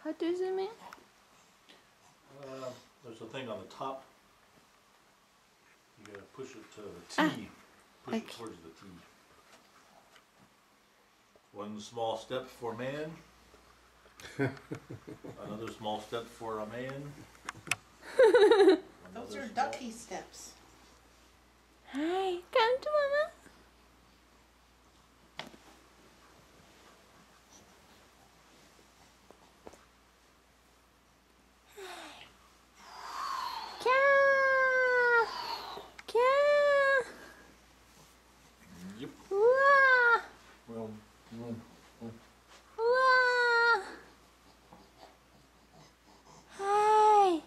How to zoom in? There's a thing on the top. You gotta push it to the T. Push it towards the T. One small step for man. Another small step for a man. Those are ducky steps. Hi, come to Mama. Yep. Wow. Well, Wow. Hi.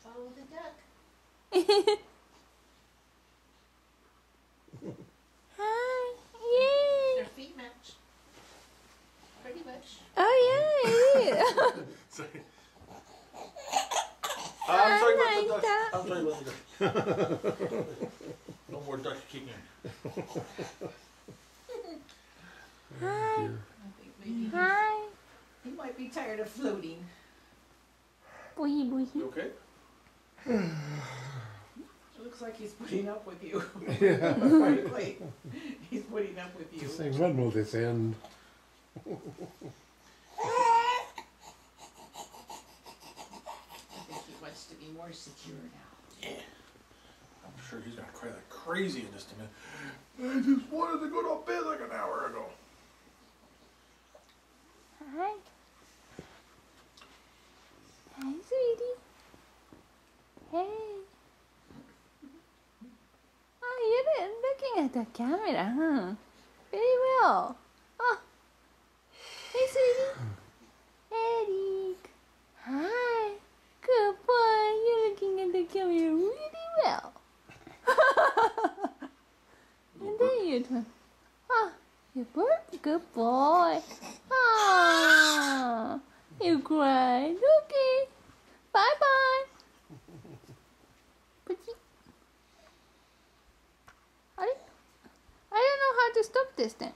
Follow the duck. Hi. Yay. Their feet match. Pretty much. Oh yeah. sorry. I'm sorry about the like duck. that. I'm sorry about the duck. No more duck kicking. Hi. I think maybe Hi. he might be tired of floating. Booey You booey. okay? It looks like he's putting up with you. Yeah. Frankly, he's putting up with you. Just saying, when will this end? I think he wants to be more secure now. Yeah. I'm sure he's gonna cry like crazy in just a minute. I just wanted to go to bed like an hour ago. Hi. Hi, sweetie. Hey. Oh, you're looking at the camera, huh? Very well. Oh. Hey, sweetie. Eric. Hi. Good boy. You're looking at the camera really well. And then you turn. Oh, you burp. Good boy. Ah, you cried. Okay. Bye-bye. I don't know how to stop this thing.